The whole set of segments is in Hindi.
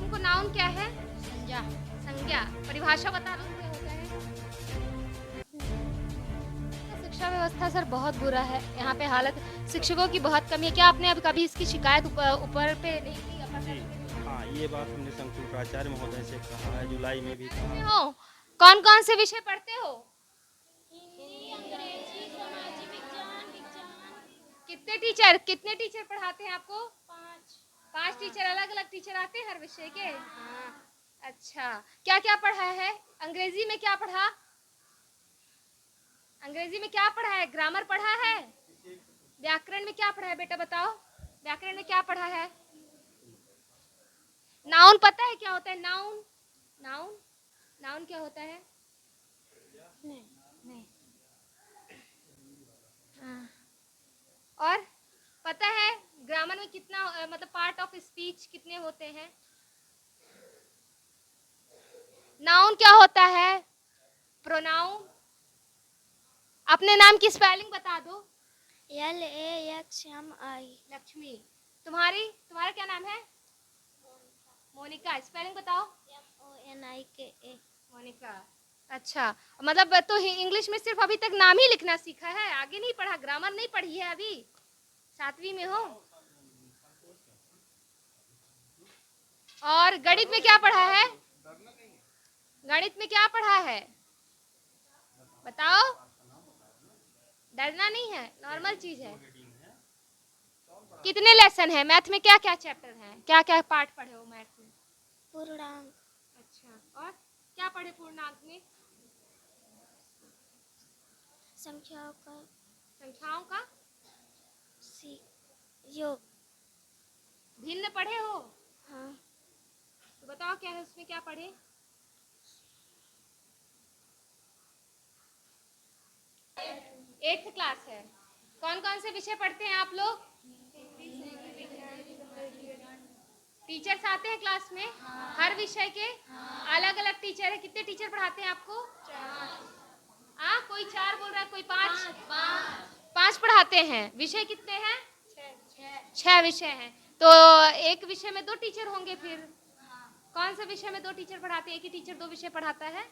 तुमको नाउन क्या है? संज्ञा। संज्ञा। परिभाषा बता दो क्या होता है? शिक्षा व्यवस्था सर बहुत बुरा है यहाँ पे, हालत शिक्षकों की बहुत कमी है। क्या आपने अब कभी इसकी शिकायत ऊपर पे नहीं की? जी हाँ, ये बात हमने संकुल प्राचार्य महोदय से कहा है, जुलाई में भी कहा। हो कौन कौन से विषय पढ़ते हो? हिंदी, अंग्रेजी, सामाजिक विज्ञान, विज्ञान। कितने टीचर पढ़ाते हैं आपको? 5 टीचर। अलग अलग टीचर आते हैं हर विषय के? हाँ। अच्छा, क्या क्या पढ़ा है? अंग्रेजी में क्या पढ़ा? अंग्रेजी में क्या पढ़ा है? ग्रामर पढ़ा है? व्याकरण में क्या पढ़ा है बेटा बताओ? व्याकरण में क्या पढ़ा है? नाउन पता है क्या होता है? नाउन नाउन नाउन क्या होता है? नहीं। हाँ। और पता है ग्रामर में कितना मतलब पार्ट ऑफ स्पीच कितने होते हैं? नाउन क्या होता है? प्रोनाउन। अपने नाम की स्पेलिंग बता दो। LAXMI। लक्ष्मी। तुम्हारा क्या नाम है? मोनिका। स्पेलिंग बताओ। MONIKA। मोनिका। अच्छा, मतलब तो इंग्लिश में सिर्फ अभी तक नाम ही लिखना सीखा है, आगे नहीं पढ़ा? ग्रामर नहीं पढ़ी है अभी? 7वीं में हो? और गणित में क्या पढ़ा है? गणित में क्या पढ़ा है बताओ? डरना नहीं है, नॉर्मल चीज है। कितने लेसन है मैथ में? क्या क्या चैप्टर हैं? क्या क्या पार्ट पढ़े हो मैथ में? पूर्णांक। अच्छा, और क्या पढ़े पूर्णांक में? संख्याओं का संख्याओं का योग। भिन्न पढ़े हो? हाँ। तो बताओ क्या है उसमें, क्या पढ़े? एट्थ क्लास है। कौन कौन से विषय पढ़ते हैं आप लोग? टीचर्स आते हैं क्लास में? हर विषय के अलग अलग टीचर है। कितने टीचर पढ़ाते हैं आपको? 4। कोई 4 बोल रहा है, कोई 5। 5 पढ़ाते हैं। विषय कितने हैं? 6 विषय हैं। तो एक विषय में 2 टीचर होंगे फिर। कौन से विषय में 2 टीचर पढ़ाते हैं? एक ही टीचर 2 विषय पढ़ाता है?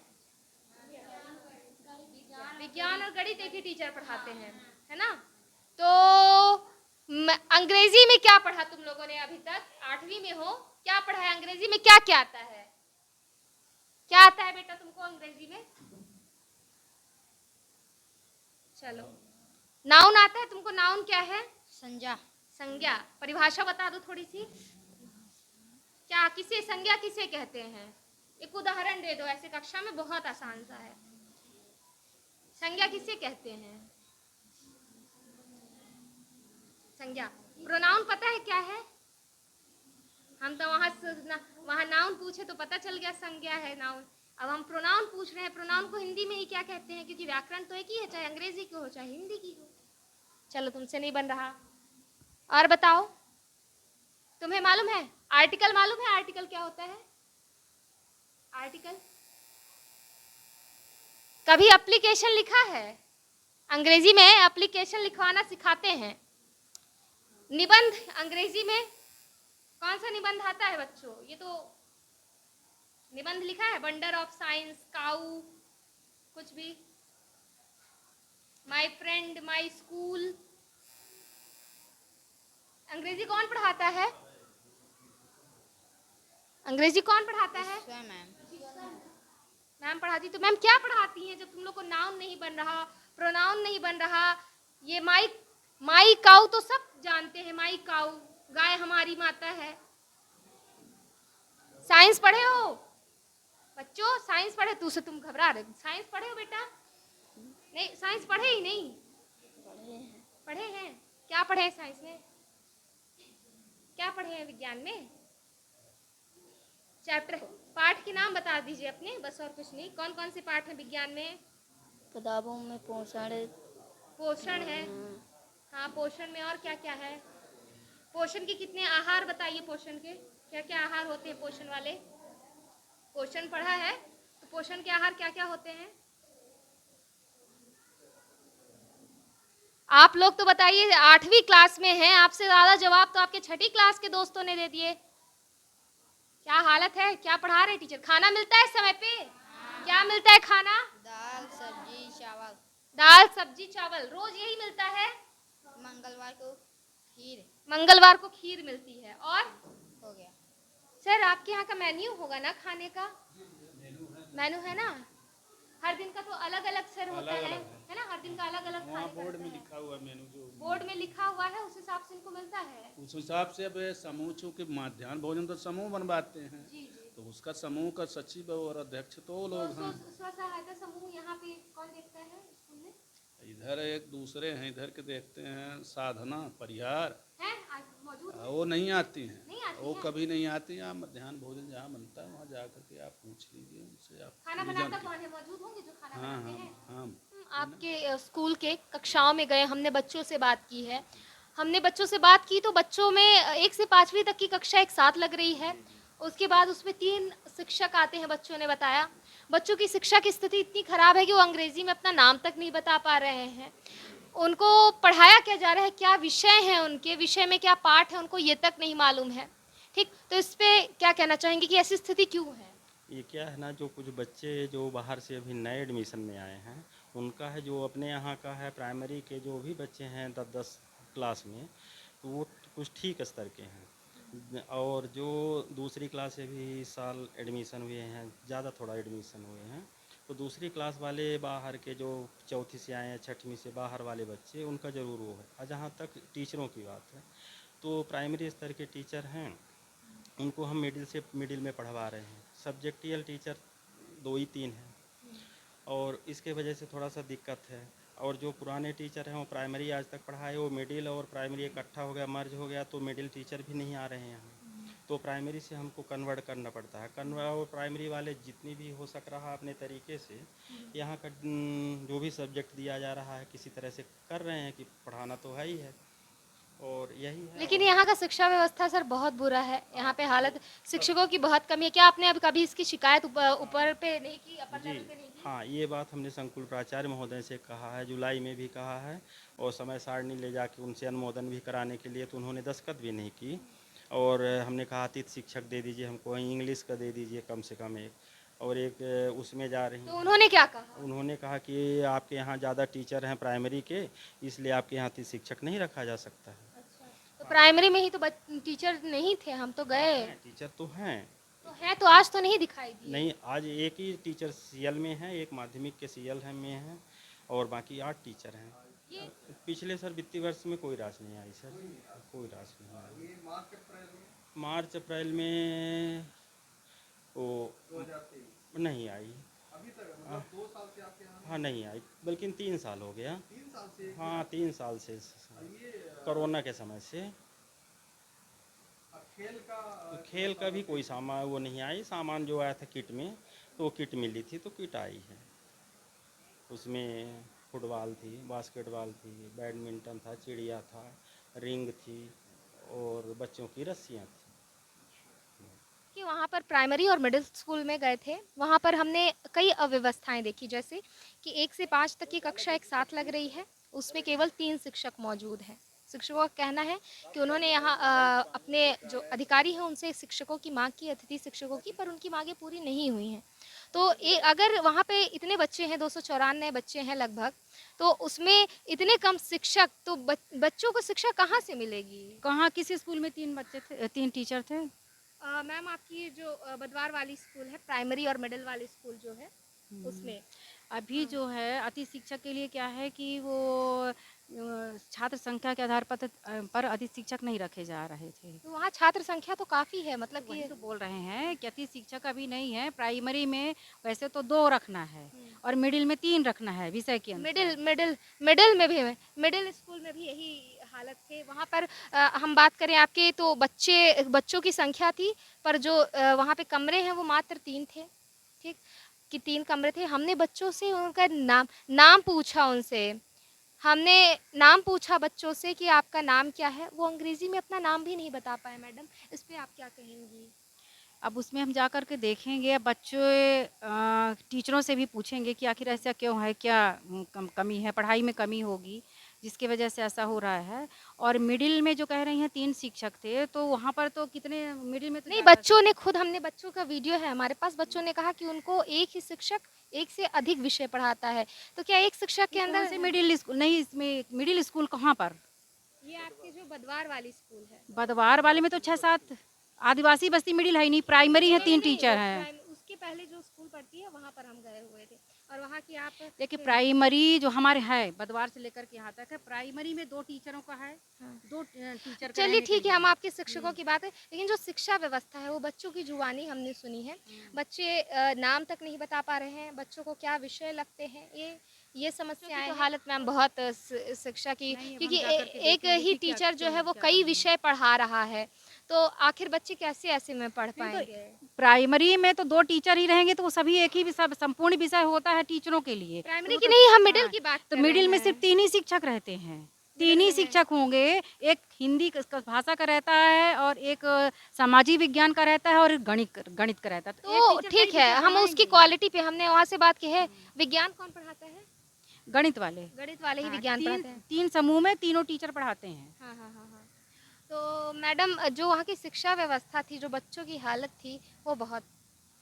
विज्ञान और गणित एक ही टीचर पढ़ाते हैं, है ना? तो अंग्रेजी में क्या पढ़ा तुम लोगों ने अभी तक? 8वीं में हो, क्या पढ़ा है अंग्रेजी में? क्या क्या आता है? क्या आता है बेटा तुमको अंग्रेजी में? चलो, नाउन आता है तुमको? नाउन क्या है? संज्ञा। संज्ञा। परिभाषा बता दो थोड़ी सी। क्या किसे संज्ञा किसे कहते हैं? एक उदाहरण दे दो, ऐसे कक्षा में बहुत आसान सा है। संज्ञा किसे कहते हैं? संज्ञा। प्रोनाउन पता है क्या है? हम तो वहां नाउन पूछे तो पता चल गया संज्ञा है नाउन। अब हम प्रोनाउन पूछ रहे हैं, प्रोनाउन को हिंदी में ही क्या कहते हैं? क्योंकि व्याकरण तो एक ही है, चाहे अंग्रेजी की हो चाहे हिंदी की हो। चलो, तुमसे नहीं बन रहा। और बताओ, तुम्हें मालूम है आर्टिकल? मालूम है आर्टिकल क्या होता है? आर्टिकल कभी एप्लीकेशन लिखा है? अंग्रेजी में एप्लीकेशन लिखवाना सिखाते हैं। निबंध अंग्रेजी में कौन सा निबंध आता है बच्चों? ये तो निबंध लिखा है? वंडर ऑफ साइंस, काऊ, कुछ भी, माय फ्रेंड, माय स्कूल। अंग्रेजी कौन पढ़ाता है? अंग्रेजी कौन पढ़ाता है? मैम पढ़ाती। तो मैम क्या पढ़ाती हैं जब तुम लोग को नाउन नहीं बन रहा, प्रोनाउन नहीं बन रहा? ये माई काऊ तो सब जानते हैं, माई काऊ, गाय हमारी माता है। साइंस पढ़े हो बच्चों? साइंस पढ़े? तुम घबरा रहे? साइंस पढ़े हो बेटा? नहीं, साइंस पढ़े ही नहीं? पढ़े हैं। क्या पढ़े हैं साइंस में? क्या पढ़े हैं विज्ञान में? चैप्टर, पाठ के नाम बता दीजिए अपने, बस और कुछ नहीं। कौन कौन से पाठ हैं विज्ञान में? किताबों में पोषण है। हाँ, पोषण में और क्या क्या है? पोषण के कितने आहार बताइए? पोषण के क्या क्या आहार होते हैं पोषण वाले? पोषण पढ़ा है, तो पोषण के आहार क्या क्या होते हैं? आप लोग तो बताइए, 8वीं क्लास में हैं, आपसे ज्यादा जवाब तो आपके 6ठी क्लास के दोस्तों ने दे दिए। क्या हाल हालत है? क्या पढ़ा रहे टीचर? खाना मिलता है समय पे? क्या मिलता है खाना? दाल सब्जी चावल। दाल सब्जी चावल रोज यही मिलता है? मंगलवार को खीर मंगलवार को खीर मिलती है। और हो गया। सर आपके यहाँ का मेन्यू होगा ना खाने का? मेनू है ना? हर दिन का तो अलग अलग सर होता है ना? हर दिन का अलग अलग वहाँ खाने बोर्ड का में रहता है। लिखा हुआ मेनू जो बोर्ड में लिखा हुआ है उस हिसाब से इनको मिलता है। उस हिसाब से अब ये समूह चूंकि मध्याह्न भोजन तो समूह बनवाते हैं, जी जी। तो उसका समूह का सचिव और अध्यक्ष तो वो तो लोग हैं। स्व सहायता समूह यहाँ पे कौन देखता है स्कूल में? इधर एक दूसरे हैं, इधर के देखते हैं साधना परिहार, है आज मौजूद है? वो नहीं आती हैं। नहीं आती वो हैं? कभी नहीं आती। आप मध्याह्न भोजन जहाँ बनता है वहाँ जा करके आप पूछ लीजिए उनसे। आप खाना पूरी बनाता जानकारी- कौन है? मौजूद होंगे जो खाना हाँ बनाते हैं? हाँ हाँ। आपके स्कूल के कक्षाओं में गए, हमने बच्चों से बात की है। हमने बच्चों से बात की तो बच्चों में 1 से 5वीं तक की कक्षा एक साथ लग रही है। उसके बाद उसमें 3 शिक्षक आते हैं, बच्चों ने बताया। बच्चों की शिक्षा की स्थिति इतनी खराब है कि वो अंग्रेजी में अपना नाम तक नहीं बता पा रहे हैं। उनको पढ़ाया क्या जा रहा है, क्या विषय हैं, उनके विषय में क्या पाठ है, उनको ये तक नहीं मालूम है। ठीक, तो इस पे क्या कहना चाहेंगे कि ऐसी स्थिति क्यों है? ये क्या है ना, जो कुछ बच्चे जो बाहर से अभी नए एडमिशन में आए हैं उनका है, जो अपने यहाँ का है प्राइमरी के जो भी बच्चे हैं 10-10 क्लास में, तो वो कुछ ठीक स्तर के हैं। और जो दूसरी क्लास से भी इस साल एडमिशन हुए हैं, ज़्यादा थोड़ा एडमिशन हुए हैं, तो दूसरी क्लास वाले बाहर के जो चौथी से आए हैं, छठवीं से बाहर वाले बच्चे, उनका ज़रूर वो है। और जहाँ तक टीचरों की बात है, तो प्राइमरी स्तर के टीचर हैं, उनको हम मिडिल में पढ़वा रहे हैं। सब्जेक्टियल टीचर 2 ही 3 हैं, और इसके वजह से थोड़ा सा दिक्कत है। और जो पुराने टीचर हैं वो प्राइमरी आज तक पढ़ाए, वो मिडिल और प्राइमरी इकट्ठा हो गया, मर्ज हो गया, तो मिडिल टीचर भी नहीं आ रहे हैं यहाँ। तो प्राइमरी से हमको कन्वर्ट करना पड़ता है। और प्राइमरी वाले जितनी भी हो सक रहा अपने तरीके से यहाँ का जो भी सब्जेक्ट दिया जा रहा है किसी तरह से कर रहे हैं कि पढ़ाना तो है ही है, और यही है। लेकिन यहाँ का शिक्षा व्यवस्था सर बहुत बुरा है। यहाँ पे हालत, शिक्षकों की बहुत कमी है। क्या आपने अब कभी इसकी शिकायत ऊपर पे नहीं की, अपर जी लेवल पे नहीं की? हाँ, ये बात हमने संकुल प्राचार्य महोदय से कहा है, जुलाई में भी कहा है, और समय सारणी ले जाके उनसे अनुमोदन भी कराने के लिए, तो उन्होंने दस्तखत भी नहीं की। और हमने कहा अतिथि शिक्षक दे दीजिए हमको, इंग्लिश का दे दीजिए कम से कम एक, और एक उसमें जा रही तो हैं। उन्होंने क्या कहा? उन्होंने कहा कि आपके यहाँ ज़्यादा टीचर हैं प्राइमरी के, इसलिए आपके यहाँ अतिथि शिक्षक नहीं रखा जा सकता है। तो प्राइमरी में ही तो टीचर नहीं थे, हम तो गए। टीचर तो हैं। तो है तो आज तो नहीं दिखाई दिए। नहीं, आज एक ही टीचर सीएल में है, एक माध्यमिक के सीएल है में है, और बाकी 8 टीचर हैं। ये पिछले सर वित्तीय वर्ष में कोई राशि नहीं आई सर, कोई राशि नहीं आई। मार्च अप्रैल में वो नहीं आई। अभी तक मतलब 2 साल से आपके यहाँ हाँ नहीं आई, बल्कि 3 साल हो गया। 3 साल से हाँ 3 साल से, ये कोरोना के समय से। खेल का खेल का भी कोई सामान वो नहीं आई। सामान जो आया था किट में, तो वो किट मिली थी, तो किट आई है। उसमें फुटबॉल थी, बास्केटबॉल थी, बैडमिंटन था, चिड़िया था, रिंग थी, और बच्चों की रस्सियाँ थी। कि वहाँ पर प्राइमरी और मिडिल स्कूल में गए थे, वहाँ पर हमने कई अव्यवस्थाएं देखी, जैसे कि 1 से 5 तक की कक्षा एक साथ लग रही है, उसमें केवल 3 शिक्षक मौजूद हैं। शिक्षकों का कहना है कि उन्होंने यहाँ अपने जो अधिकारी हैं उनसे शिक्षकों की मांग की, अतिथि शिक्षकों की, पर उनकी मांगें पूरी नहीं हुई हैं। तो अगर वहाँ पे इतने बच्चे हैं, 294 बच्चे हैं लगभग, तो उसमें इतने कम शिक्षक, तो बच्चों को शिक्षा कहाँ से मिलेगी? कहाँ किसी स्कूल में 3 बच्चे थे, 3 टीचर थे। मैम आपकी जो बदवार वाली स्कूल है, प्राइमरी और मिडिल वाली स्कूल जो है, उसमें अभी जो है अति शिक्षक के लिए क्या है कि वो छात्र संख्या के आधार पर अति शिक्षक नहीं रखे जा रहे थे। तो वहाँ छात्र संख्या तो काफ़ी है, मतलब वही कि तो बोल रहे हैं कि अति शिक्षक अभी नहीं है। प्राइमरी में वैसे तो 2 रखना है और मिडिल में 3 रखना है विषय के अनुसार। मिडिल में भी, मिडिल स्कूल में भी यही हालत थे। वहाँ पर हम बात करें आपके, तो बच्चों की संख्या थी, पर जो वहाँ पे कमरे हैं वो मात्र 3 थे। ठीक, कि 3 कमरे थे। हमने बच्चों से उनका नाम पूछा, उनसे हमने नाम पूछा बच्चों से कि आपका नाम क्या है, वो अंग्रेजी में अपना नाम भी नहीं बता पाए। मैडम, इस पे आप क्या कहेंगी? अब उसमें हम जा कर के देखेंगे, बच्चों टीचरों से भी पूछेंगे कि आखिर ऐसा क्यों है, क्या कमी है, पढ़ाई में कमी होगी, जिसकी वजह से ऐसा हो रहा है। और मिडिल में जो कह रही हैं 3 शिक्षक थे, तो वहाँ पर तो कितने मिडिल में तो नहीं, ज़्यादा बच्चों ने खुद, हमने बच्चों का वीडियो है हमारे पास, बच्चों ने कहा कि उनको एक ही शिक्षक एक से अधिक विषय पढ़ाता है। तो क्या एक शिक्षक के ये अंदर कौन से मिडिल स्कूल नहीं, इसमें मिडिल स्कूल कहाँ पर? ये आपके जो बदवार वाली स्कूल है, बदवार वाले में तो 6-7 आदिवासी बस्ती मिडिल है ही नहीं, प्राइमरी है, 3 टीचर हैं। उसके पहले जो स्कूल पढ़ती है वहाँ पर हम गए हुए थे, और वहाँ की आप देखिए प्राइमरी जो हमारे है बदवार से लेकर के यहाँ तक है, प्राइमरी में 2 टीचरों का है, हाँ। 2 टीचर का चलिए रहने के ठीक है, लिए। हम आपके शिक्षकों की बात है, लेकिन जो शिक्षा व्यवस्था है वो बच्चों की जुबानी हमने सुनी है। बच्चे नाम तक नहीं बता पा रहे हैं, बच्चों को क्या विषय लगते हैं, ये समस्याएं तो हालत मैम बहुत शिक्षा की, नहीं, अब क्योंकि हम जा करके एक देखेंगे ही कि क्या- टीचर जो है वो क्या कई करना है। विषय पढ़ा रहा है, तो आखिर बच्चे कैसे ऐसे में पढ़ नहीं तो पाएंगे? प्राइमरी में तो 2 टीचर ही रहेंगे, तो वो सभी एक ही विषय, संपूर्ण विषय होता है टीचरों के लिए। प्राइमरी तो की तो- नहीं, हम मिडिल हाँ, की बात तो कर मिडिल रहे में हैं। सिर्फ 3 ही शिक्षक रहते हैं, 3 ही शिक्षक होंगे। एक हिंदी का भाषा का रहता है, और एक सामाजिक विज्ञान का रहता है, और एक गणित का रहता है। एक तो टीचर ठीक कई है, विषय हम उसकी पढ़ाएंगे। क्वालिटी पे हमने वहाँ से बात की है। विज्ञान कौन पढ़ाता है? गणित वाले गणित वाले ही हाँ, विज्ञान पढ़ाते हैं। 3 समूह में तीनों टीचर पढ़ाते हैं। हाँ हाँ हाँ हाँ। तो मैडम, जो वहाँ की शिक्षा व्यवस्था थी, जो बच्चों की हालत थी, वो बहुत,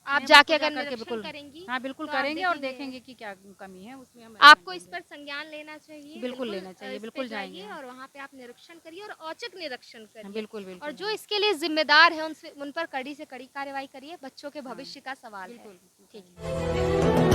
आप नहीं, जाके बिल्कुल अगर जा करके निरीक्षण बिल्कुल, करेंगी हाँ बिल्कुल तो आप करेंगे, और देखेंगे कि क्या कमी है उसमें हम आपको एक्शन इस लेंगे। पर संज्ञान लेना चाहिए। बिल्कुल लेना चाहिए, इस पे बिल्कुल जाइए जाएंगे। और वहाँ पे आप निरीक्षण करिए और औचक निरीक्षण हाँ, करिए, बिल्कुल और बिल्कुल जो इसके लिए जिम्मेदार है उन पर कड़ी से कड़ी कार्रवाई करिए। बच्चों के भविष्य का सवाल है। बिल्कुल ठीक है।